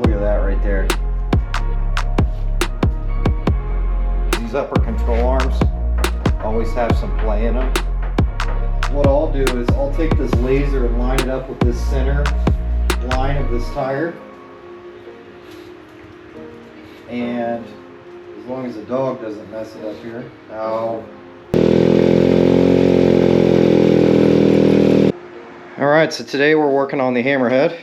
Look at that right there. These upper control arms always have some play in them. What I'll do is I'll take this laser and line it up with this center line of this tire. And as long as the dog doesn't mess it up here. Ow. Alright, so today we're working on the Hammerhead.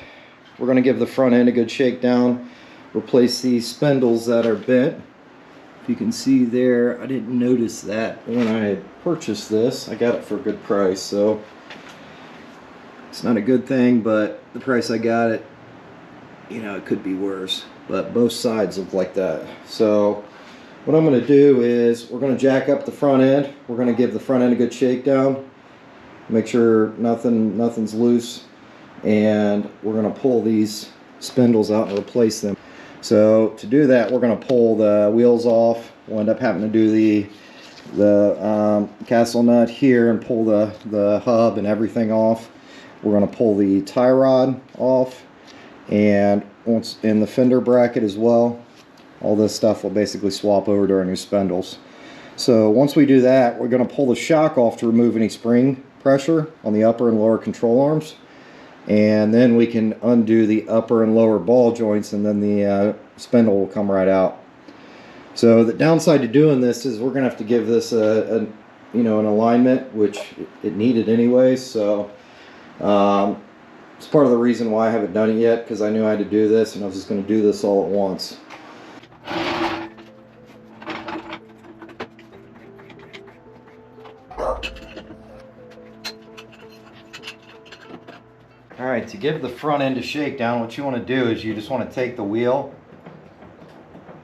We're going to give the front end a good shakedown, replace these spindles that are bent. If you can see there, I didn't notice that when I had purchased this. I got it for a good price, so it's not a good thing, but the price I got it, you know, it could be worse. But both sides look like that. So what I'm going to do is we're going to jack up the front end. We're going to give the front end a good shakedown, make sure nothing's loose, and we're going to pull these spindles out and replace them. So to do that, we're going to pull the wheels off. We'll end up having to do the castle nut here and pull the hub and everything off. We're going to pull the tie rod off, and once in the fender bracket as well. All this stuff will basically swap over to our new spindles. So once we do that, we're going to pull the shock off to remove any spring pressure on the upper and lower control arms, and then we can undo the upper and lower ball joints, and then the spindle will come right out. So the downside to doing this is we're going to have to give this an alignment, which it needed anyways. So it's part of the reason why I haven't done it yet, because I knew I had to do this, and I was just going to do this all at once. Alright, to give the front end a shakedown, what you want to do is you just want to take the wheel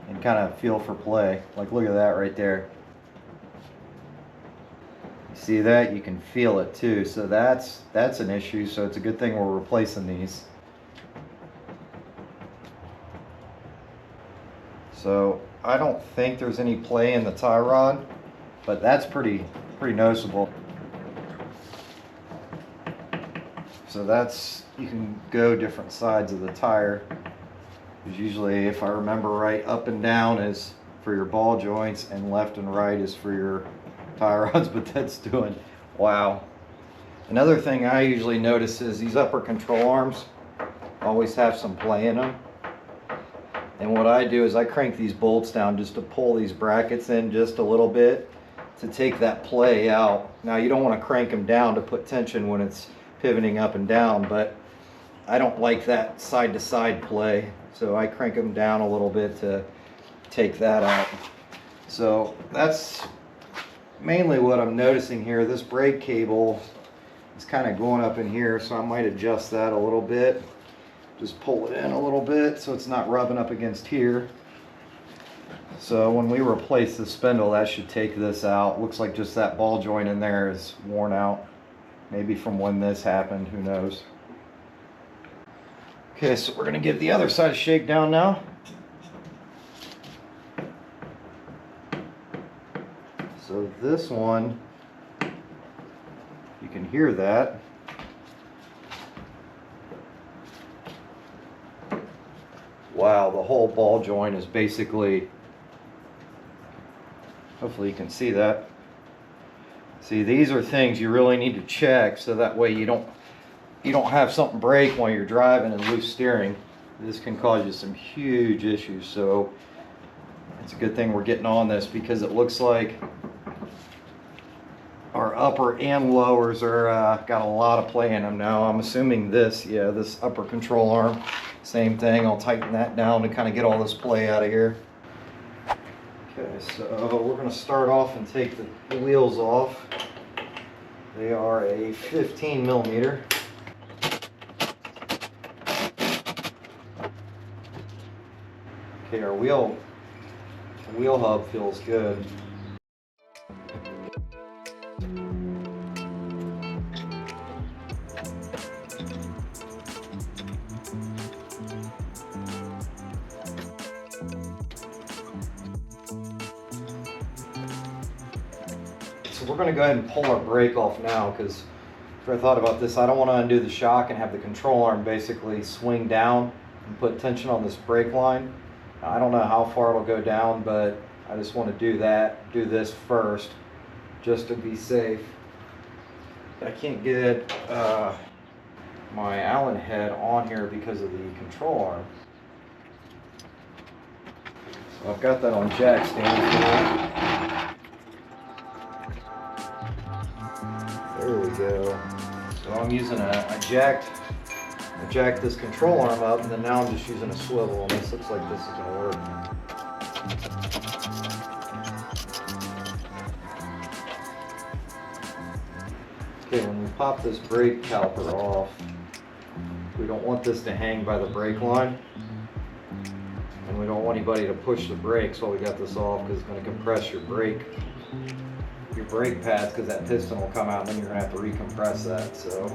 and kind of feel for play. Like, look at that right there. You see that? You can feel it too. So that's an issue, so it's a good thing we're replacing these. So I don't think there's any play in the tie rod, but that's pretty noticeable. So that's, you can go different sides of the tire. Because usually, if I remember right, up and down is for your ball joints and left and right is for your tie rods, but that's doing, wow. Another thing I usually notice is these upper control arms always have some play in them. And what I do is I crank these bolts down just to pull these brackets in just a little bit to take that play out. Now you don't want to crank them down to put tension when it's pivoting up and down, but I don't like that side to side play, so I crank them down a little bit to take that out. So that's mainly what I'm noticing here. This brake cable is kind of going up in here, so I might adjust that a little bit. Just pull it in a little bit so it's not rubbing up against here. So when we replace the spindle, that should take this out. Looks like just that ball joint in there is worn out. Maybe from when this happened, who knows. Okay, so we're going to give the other side a shakedown now. So this one, you can hear that. Wow, the whole ball joint is basically, hopefully you can see that. See, these are things you really need to check, so that way you don't have something break while you're driving and loose steering. This can cause you some huge issues. So it's a good thing we're getting on this, because it looks like our upper and lowers are got a lot of play in them now. I'm assuming this, yeah, this upper control arm, same thing. I'll tighten that down to kind of get all this play out of here. Okay, so we're going to start off and take the wheels off. They are a 15 millimeter. Okay, our wheel hub feels good. So we're going to go ahead and pull our brake off now, because after I thought about this, I don't want to undo the shock and have the control arm basically swing down and put tension on this brake line. Now, I don't know how far it'll go down, but I just want to do this first, just to be safe. I can't get my Allen head on here because of the control arm. So I've got that on jack stand. There we go. So I'm using a jack this control arm up, and then now I'm just using a swivel, and this looks like this is going to work. Okay, when we pop this brake caliper off, we don't want this to hang by the brake line, and we don't want anybody to push the brakes while we got this off, because it's going to compress your brake pads, because that piston will come out and then you're going to have to recompress that. So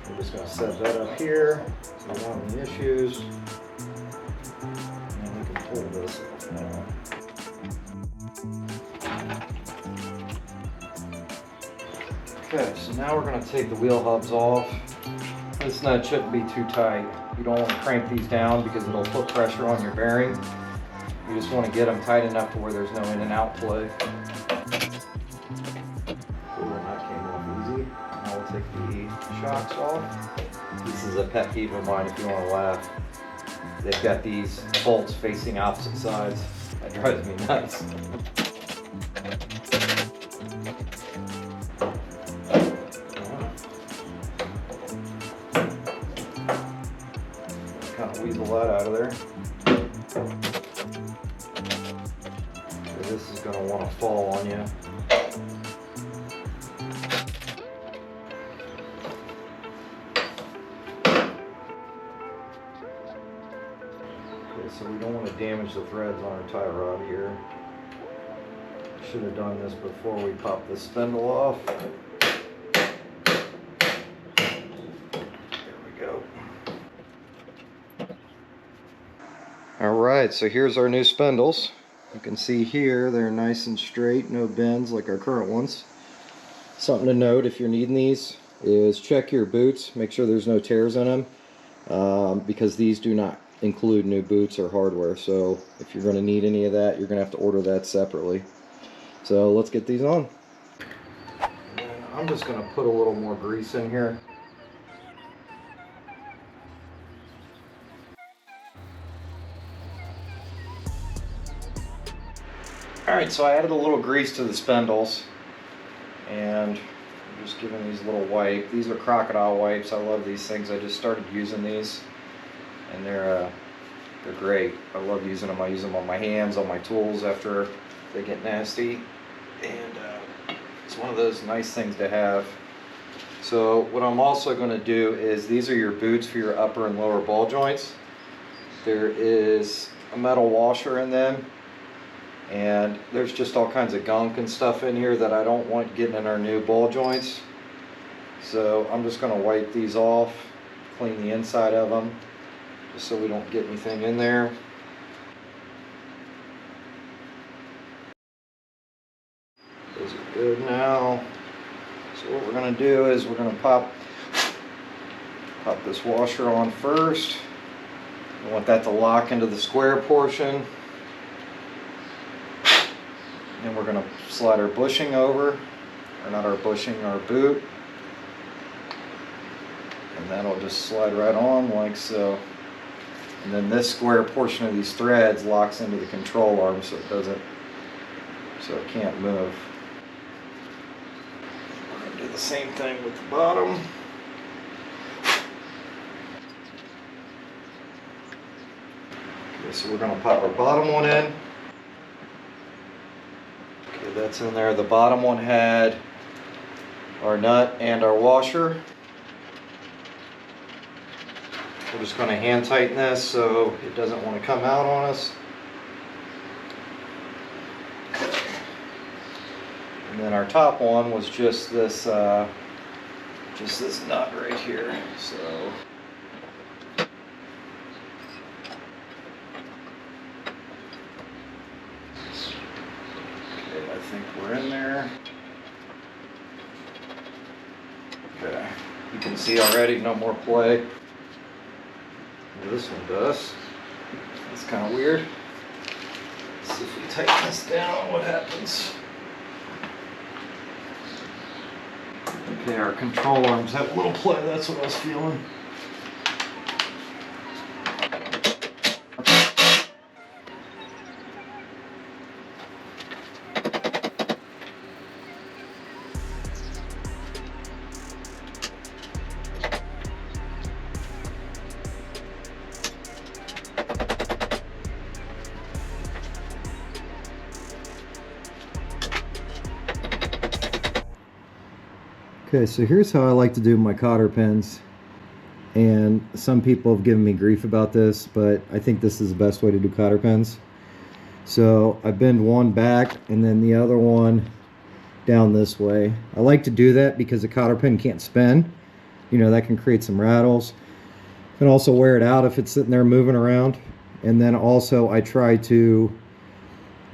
we're just going to set that up here so we don't have any issues, and we can pull this off now. Okay, so now we're going to take the wheel hubs off. This nut shouldn't be too tight. You don't want to crank these down because it'll put pressure on your bearing. You just want to get them tight enough to where there's no in and out play. That came off easy. Now we'll take the shocks off. This is a pet peeve of mine, if you want to laugh. They've got these bolts facing opposite sides. That drives me nuts. Kind of weasel that out of there. So this is going to want to fall on you. So we don't want to damage the threads on our tie rod here. Should have done this before we pop the spindle off. There we go. Alright, so here's our new spindles. You can see here they're nice and straight, no bends like our current ones. Something to note if you're needing these is check your boots, make sure there's no tears in them, because these do not include new boots or hardware. So if you're going to need any of that, you're going to have to order that separately. So let's get these on. And I'm just going to put a little more grease in here. Alright, so I added a little grease to the spindles, and I'm just giving these a little wipe. These are crocodile wipes. I love these things. I just started using these, and they're great. I love using them. I use them on my hands, on my tools after they get nasty, and it's one of those nice things to have. So what I'm also going to do is, these are your boots for your upper and lower ball joints. There is a metal washer in them, and there's just all kinds of gunk and stuff in here that I don't want getting in our new ball joints. So I'm just going to wipe these off, clean the inside of them, just so we don't get anything in there. Those are good now. So what we're going to do is we're going to pop this washer on first. I want that to lock into the square portion. And we're going to slide our bushing over, or not our bushing, our boot. And that'll just slide right on like so. And then this square portion of these threads locks into the control arm so it can't move. We're going to do the same thing with the bottom. Okay, so we're going to pop our bottom one in. Okay, that's in there. The bottom one had our nut and our washer. We're just going to hand tighten this so it doesn't want to come out on us. And then our top one was just this nut right here. So okay, I think we're in there. Okay, you can see already no more play. This one does. That's kind of weird. Let's see if we tighten this down, what happens. Okay, our control arms have a little play, that's what I was feeling. Okay, so here's how I like to do my cotter pins, and some people have given me grief about this, but I think this is the best way to do cotter pins. So I bend one back and then the other one down this way. I like to do that because the cotter pin can't spin. You know, that can create some rattles. You can also wear it out if it's sitting there moving around. And then also I try to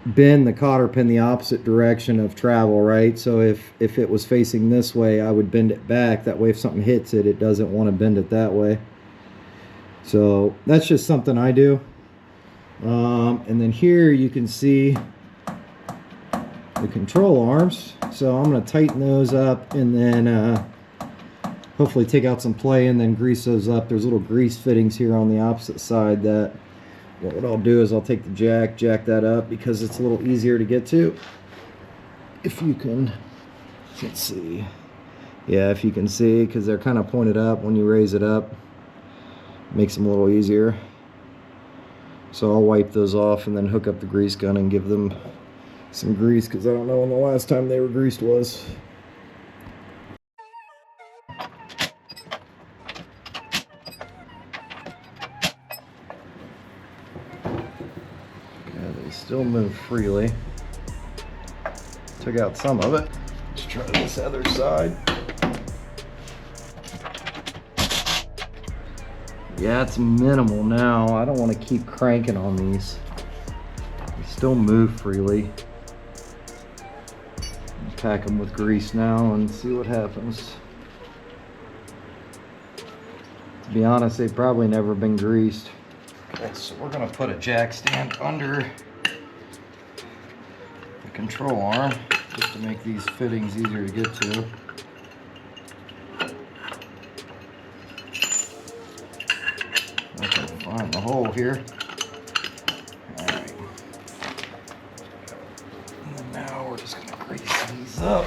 bend the cotter pin the opposite direction of travel, right? So if it was facing this way, I would bend it back. That way if something hits it, it doesn't want to bend it that way. So that's just something I do. And then here you can see the control arms. So I'm going to tighten those up and then hopefully take out some play and then grease those up. There's little grease fittings here on the opposite side that what I'll do is I'll take the jack that up because it's a little easier to get to. If you can, let's see. Yeah, if you can see, because they're kind of pointed up when you raise it up. Makes them a little easier. So I'll wipe those off and then hook up the grease gun and give them some grease because I don't know when the last time they were greased was. They still move freely. Took out some of it. Let's try this other side. Yeah, it's minimal now. I don't want to keep cranking on these. They still move freely. Pack them with grease now and see what happens. To be honest, they've probably never been greased. Okay, so we're going to put a jack stand under the control arm just to make these fittings easier to get to. Okay, find the hole here. Alright. And then now we're just going to grease these up.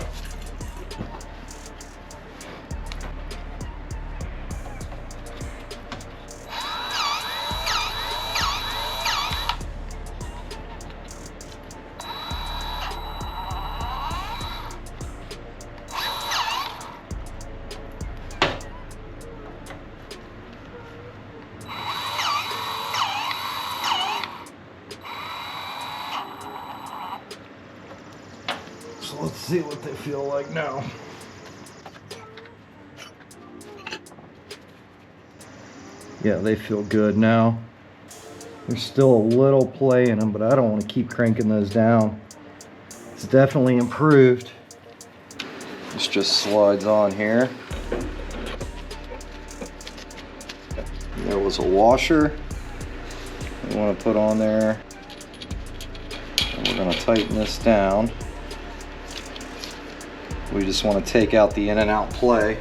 So let's see what they feel like now. Yeah, they feel good now. There's still a little play in them, but I don't want to keep cranking those down. It's definitely improved. This just slides on here. There was a washer we want to put on there. And we're going to tighten this down. We just want to take out the in and out play.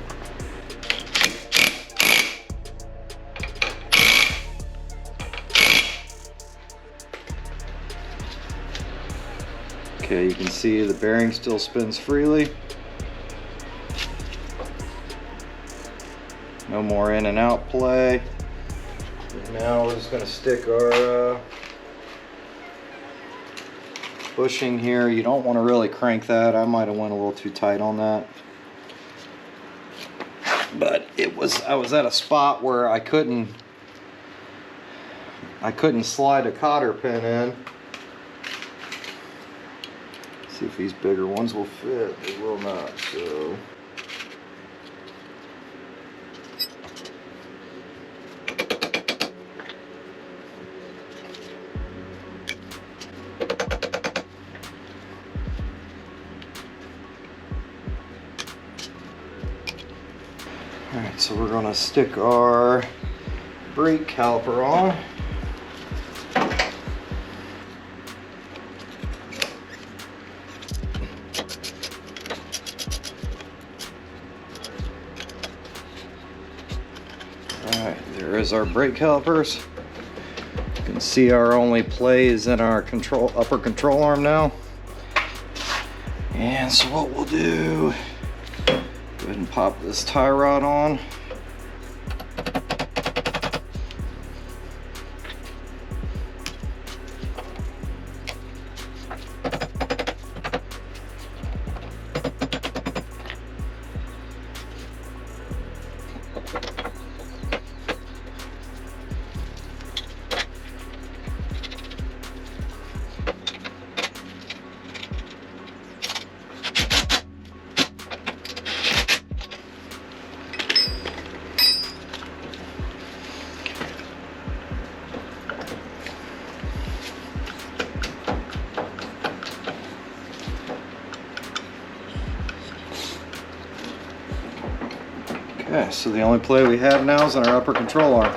Okay, you can see the bearing still spins freely. No more in and out play. And now we're just going to stick our bushing here. You don't want to really crank that. I might have went a little too tight on that. But I was at a spot where I couldn't slide a cotter pin in. See if these bigger ones will fit. They will not, so. Alright, so we're going to stick our brake caliper on. Alright, there is our brake calipers. You can see our only play is in our upper control arm now. And so what we'll do, go ahead and pop this tie rod on. Okay, so the only play we have now is on our upper control arm.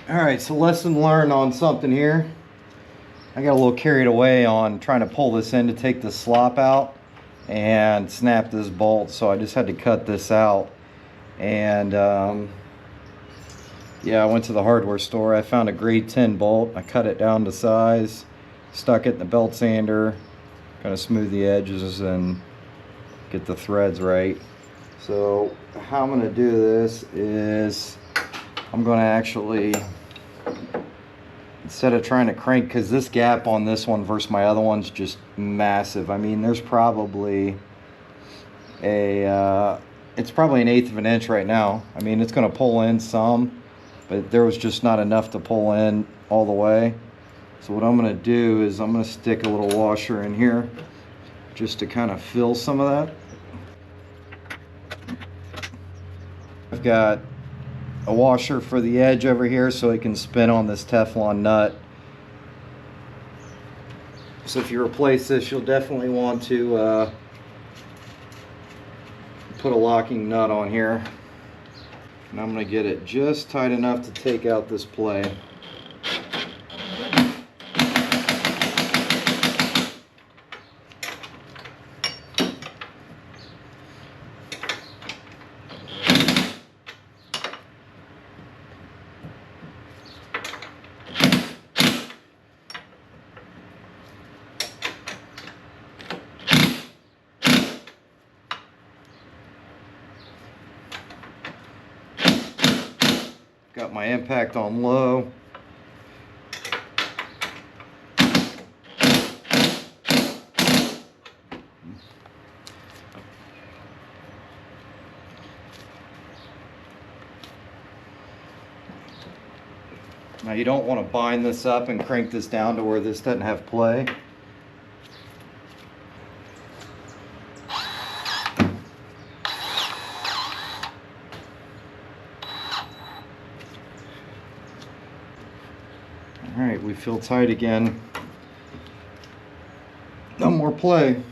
Alright, so lesson learned on something here. I got a little carried away on trying to pull this in to take the slop out and snap this bolt, so I just had to cut this out. And yeah, I went to the hardware store. I found a grade 10 bolt. I cut it down to size, stuck it in the belt sander, kind of smooth the edges and get the threads right. So how I'm going to do this is I'm going to actually, instead of trying to crank, because this gap on this one versus my other one's just massive. I mean, there's probably it's probably 1/8 of an inch right now. I mean, it's going to pull in some, but there was just not enough to pull in all the way. So what I'm going to do is I'm going to stick a little washer in here just to kind of fill some of that. I've got a washer for the edge over here so it can spin on this Teflon nut. So if you replace this, you'll definitely want to put a locking nut on here. And I'm going to get it just tight enough to take out this play. Got my impact on low. Now you don't want to bind this up and crank this down to where this doesn't have play. Alright, we feel tight again. No more play.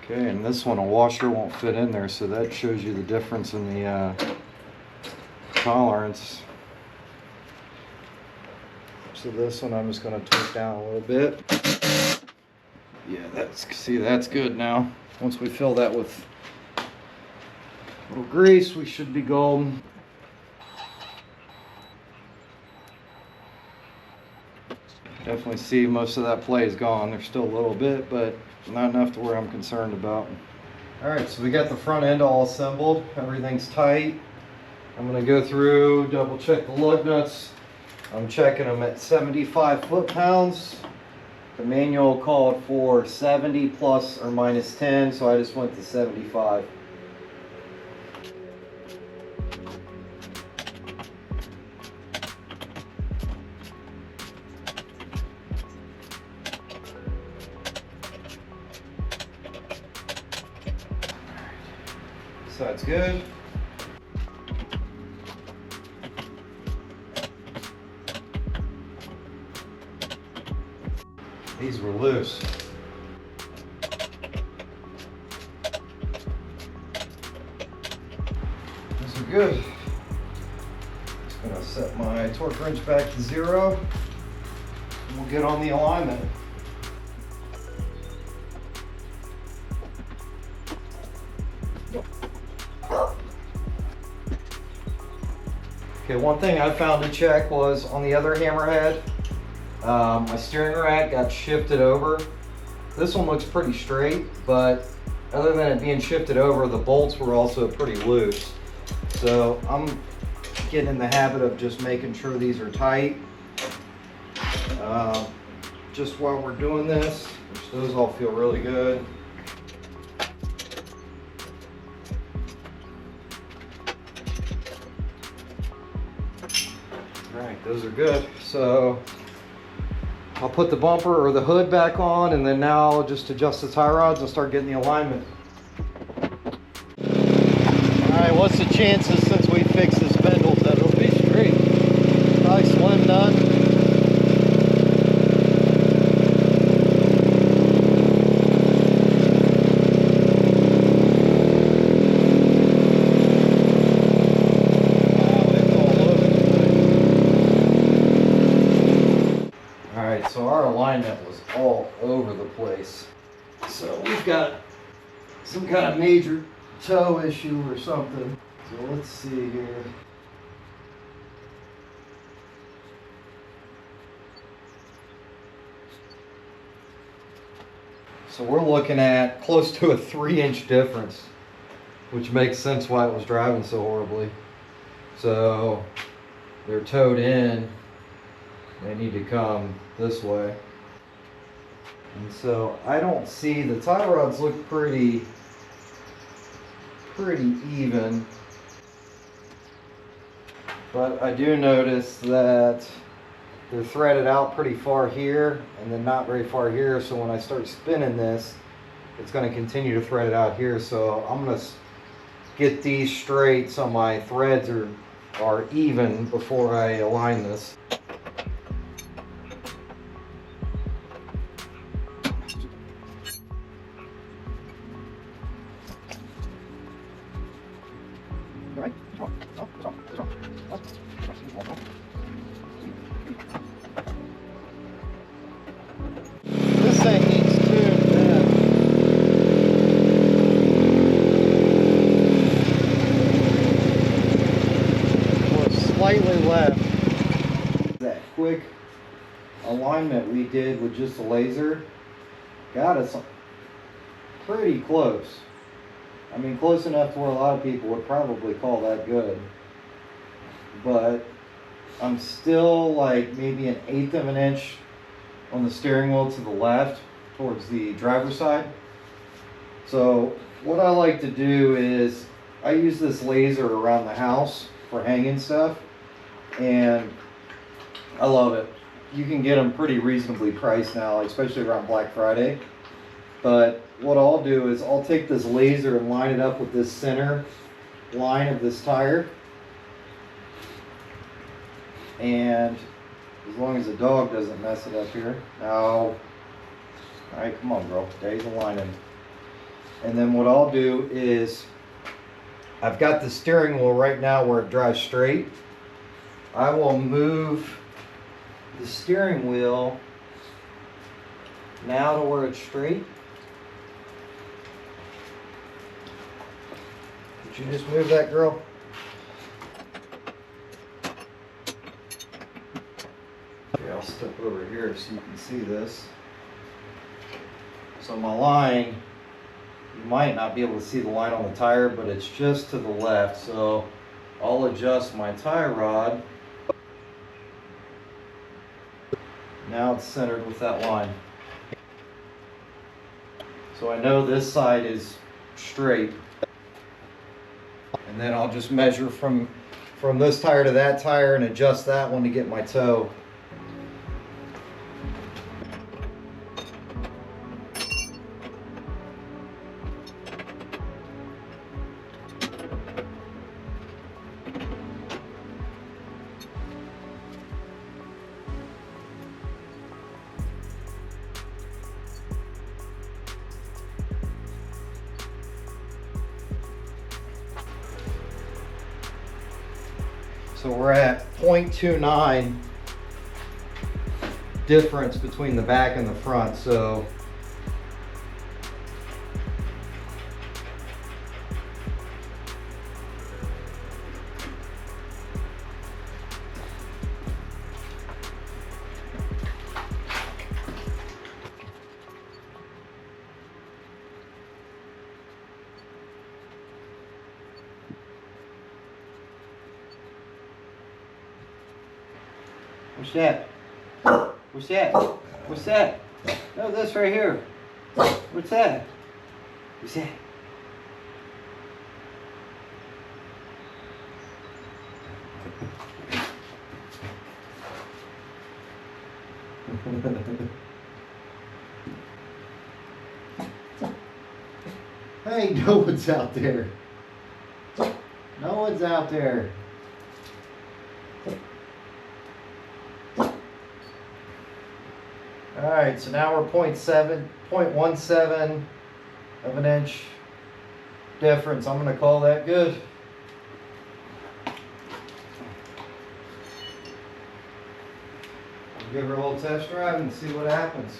Okay, and this one, a washer won't fit in there, so that shows you the difference in the tolerance. So this one I'm just going to tweak down a little bit. Yeah, that's good now. Once we fill that with a little grease, we should be golden. Definitely see most of that play is gone. There's still a little bit, but not enough to where I'm concerned about. Alright, so we got the front end all assembled. Everything's tight. I'm going to go through, double check the lug nuts. I'm checking them at 75 foot-pounds. The manual called for 70 plus or minus 10, so I just went to 75. So that's good. These were loose. These are good. Just gonna set my torque wrench back to 0 and we'll get on the alignment. Okay, one thing I found to check was on the other Hammerhead, my steering rack got shifted over. This one looks pretty straight, but other than it being shifted over, the bolts were also pretty loose. So I'm getting in the habit of just making sure these are tight. Just while we're doing this, which those all feel really good. Alright, those are good. So I'll put the bumper or the hood back on, and then now I'll just adjust the tie rods and start getting the alignment. Alright, what's the chances since we fixed the spindles that it'll be straight? Nice slim nut. So our alignment was all over the place. So we've got some kind of major toe issue or something. So let's see here. So we're looking at close to a 3-inch difference, which makes sense why it was driving so horribly. So they're towed in. They need to come this way. And so I don't see, the tie rods look pretty even. But I do notice that they're threaded out pretty far here and then not very far here. So when I start spinning this, it's going to continue to thread it out here. So I'm going to get these straight so my threads are even before I align this. This thing needs tuned in. Or slightly left. That quick alignment we did with just a laser got us pretty close. I mean, close enough to where a lot of people would probably call that good. But I'm still like maybe 1/8 of an inch on the steering wheel to the left towards the driver's side. So what I like to do is I use this laser around the house for hanging stuff, and I love it. You can get them pretty reasonably priced now, especially around Black Friday. But what I'll do is I'll take this laser and line it up with this center line of this tire. And as long as the dog doesn't mess it up here. No. Alright, come on, girl. There's a lining. And then what I'll do is, I've got the steering wheel right now where it drives straight. I will move the steering wheel now to where it's straight. Did you just move that, girl? Okay, I'll step over here so you can see this. So my line, you might not be able to see the line on the tire, but it's just to the left. So I'll adjust my tie rod. Now it's centered with that line. So I know this side is straight. And then I'll just measure from this tire to that tire and adjust that one to get my toe. So we're at 0.29 difference between the back and the front. So what's that? What's that? What's that? No, this right here. What's that? What's that? Hey, no one's out there. No one's out there. Alright, so now we're 0.17 of an inch difference. I'm going to call that good. Give her a little test drive and see what happens.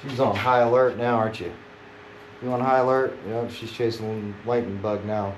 She's on high alert now, aren't you? You on high alert? Yep, she's chasing a lightning bug now.